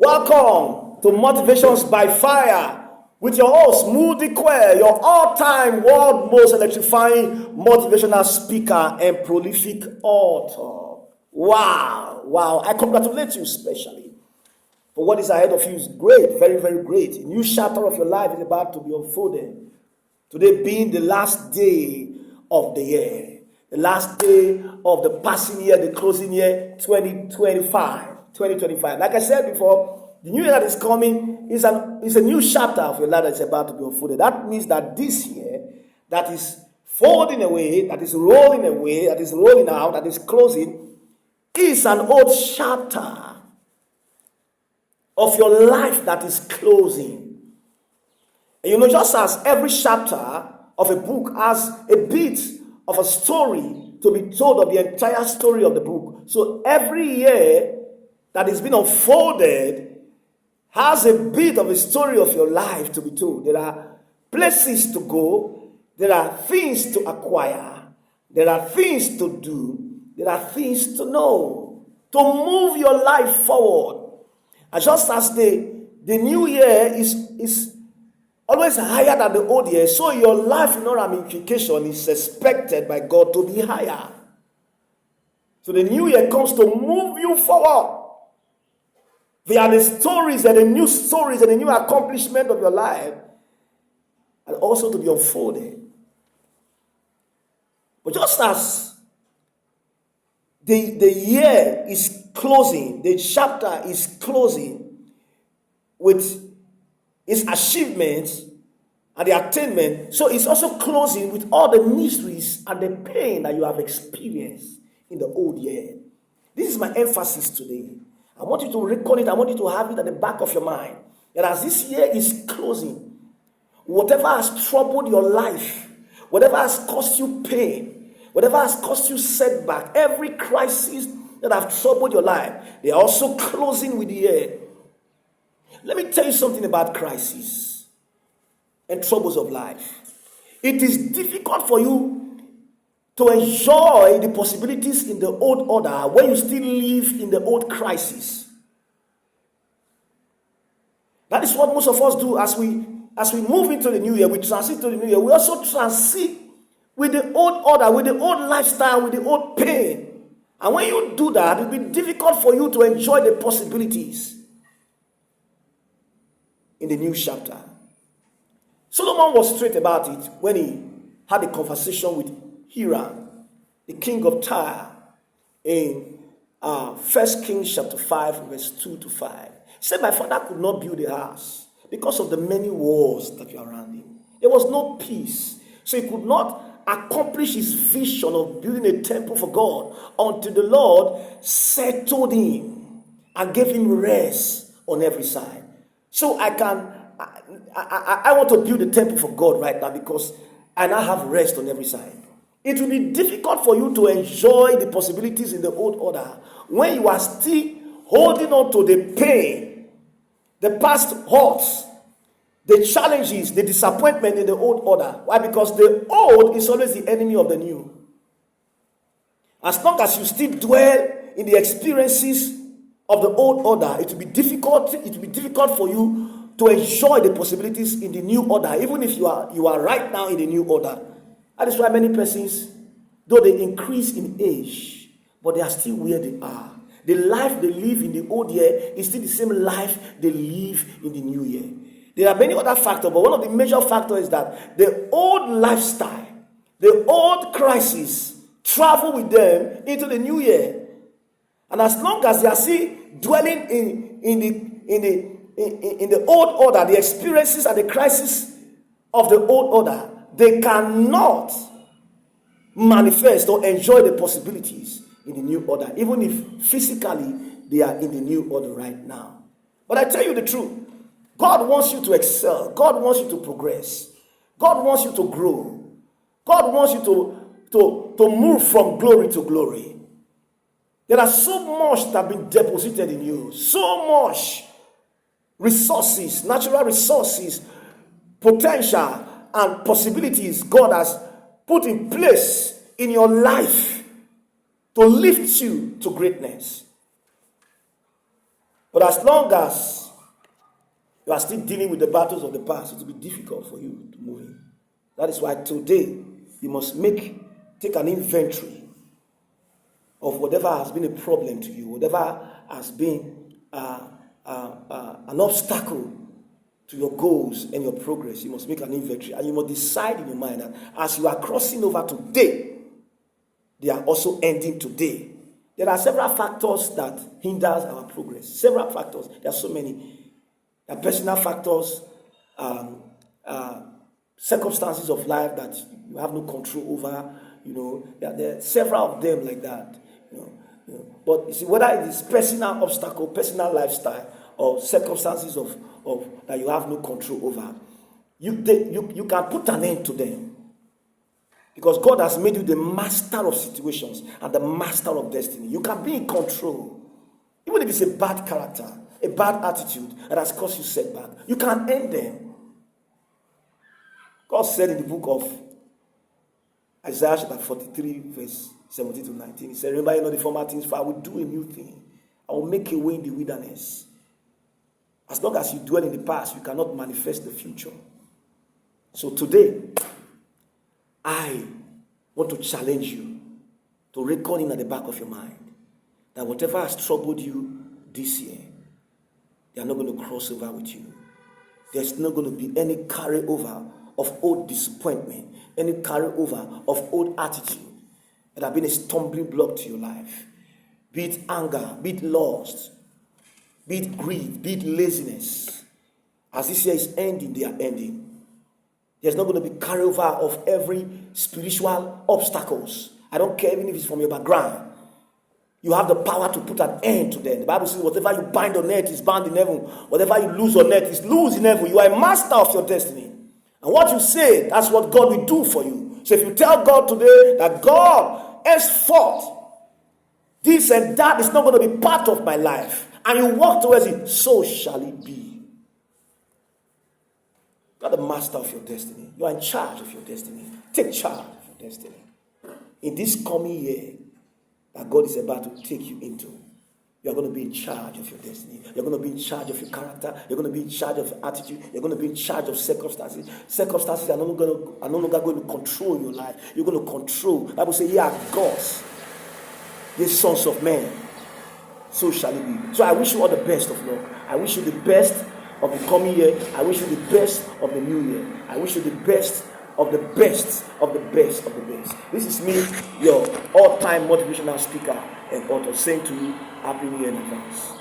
Welcome to Motivations by Fire with your host, Moody Quay, your all-time world most electrifying motivational speaker and prolific author. Wow. I congratulate you especially for what is ahead of you is great, very, very great. A new chapter of your life is about to be unfolded. Today being the last day of the year, the last day of the passing year, the closing year, 2025. Like I said before, the new year that is coming is a new chapter of your life that is about to be unfolded. That means that this year that is folding away, that is rolling away, that is rolling out, that is closing, is an old chapter of your life that is closing. And just as every chapter of a book has a bit of a story to be told of the entire story of the book, so every year that is being unfolded has a bit of a story of your life to be told. There are places to go, there are things to acquire, there are things to do, there are things to know, to move your life forward. And just as the new year is always higher than the old year, so your life in all ramification is expected by God to be higher. So the new year comes to move you forward. There are the stories and the new stories and the new accomplishment of your life, and also to be unfolded. But just as the year is closing, the chapter is closing with its achievements and the attainment, so it's also closing with all the mysteries and the pain that you have experienced in the old year. This is my emphasis today. I want you to reckon it. I want you to have it at the back of your mind. That as this year is closing, whatever has troubled your life, whatever has caused you pain, whatever has caused you setback, every crisis that have troubled your life, they are also closing with the year. Let me tell you something about crisis and troubles of life. It is difficult for you to enjoy the possibilities in the old order when you still live in the old crisis. That is what most of us do as we move into the new year, we transit to the new year. We also transit with the old order, with the old lifestyle, with the old pain. And when you do that, it will be difficult for you to enjoy the possibilities in the new chapter. Solomon was straight about it when he had a conversation with Hiram, the king of Tyre, in 1 Kings chapter 5, verse 2 to 5. He said, my father could not build a house because of the many walls that were around him. There was no peace. So he could not accomplish his vision of building a temple for God until the Lord settled him and gave him rest on every side. So I want to build a temple for God right now because I now have rest on every side. It will be difficult for you to enjoy the possibilities in the old order when you are still holding on to the pain, the past hurts, the challenges, the disappointment in the old order. Why? Because the old is always the enemy of the new. As long as you still dwell in the experiences of the old order, it will be difficult for you to enjoy the possibilities in the new order, even if you are right now in the new order. That is why many persons, though they increase in age, but they are still where they are. The life they live in the old year is still the same life they live in the new year. There are many other factors, but one of the major factors is that the old lifestyle, the old crisis, travel with them into the new year. And as long as they are still dwelling in the old order, the experiences and the crisis of the old order, they cannot manifest or enjoy the possibilities in the new order, even if physically they are in the new order right now. But I tell you the truth, God wants you to excel. God wants you to progress. God wants you to grow. God wants you to move from glory to glory. There are so much that have been deposited in you, so much resources, natural resources, potential, and possibilities God has put in place in your life to lift you to greatness. But as long as you are still dealing with the battles of the past, it will be difficult for you to move in. That is why today you must take an inventory of whatever has been a problem to you, whatever has been an obstacle to your goals and your progress. You must make an inventory, and you must decide in your mind that as you are crossing over today, they are also ending today. There are several factors that hinders our progress. Several factors. There are so many. There are personal factors, circumstances of life that you have no control over. There are several of them like that. But you see, whether it is personal obstacle, personal lifestyle, or circumstances of that you have no control over, you can put an end to them. Because God has made you the master of situations and the master of destiny. You can be in control. Even if it's a bad character, a bad attitude that has caused you setback, you can end them. God said in the book of Isaiah chapter 43, verse 17 to 19, he said, remember, the former things, for I will do a new thing. I will make a way in the wilderness. As long as you dwell in the past, you cannot manifest the future. So today, I want to challenge you to reckon in at the back of your mind that whatever has troubled you this year, they are not going to cross over with you. There's not going to be any carryover of old disappointment, any carryover of old attitude that have been a stumbling block to your life. Be it anger, be it lust, be it greed, be it laziness. As this year is ending, they are ending. There's not going to be carryover of every spiritual obstacles. I don't care even if it's from your background. You have the power to put an end to them. The Bible says whatever you bind on earth is bound in heaven. Whatever you lose on earth is loose in heaven. You are a master of your destiny. And what you say, that's what God will do for you. So if you tell God today that God, henceforth, this and that is not going to be part of my life, and you walk towards it, so shall it be. You are the master of your destiny. You are in charge of your destiny. Take charge of your destiny. In this coming year that God is about to take you into, you are going to be in charge of your destiny. You're going to be in charge of your character. You're going to be in charge of your attitude. You're going to be in charge of circumstances. Circumstances are no longer going to control your life. You're going to control. The Bible says, ye are gods, ye sons of men. So shall it be. So I wish you all the best of luck. I wish you the best of the coming year. I wish you the best of the new year. I wish you the best of the best of the best of the best. This is me, your all-time motivational speaker and author, saying to you, Happy New Year in advance.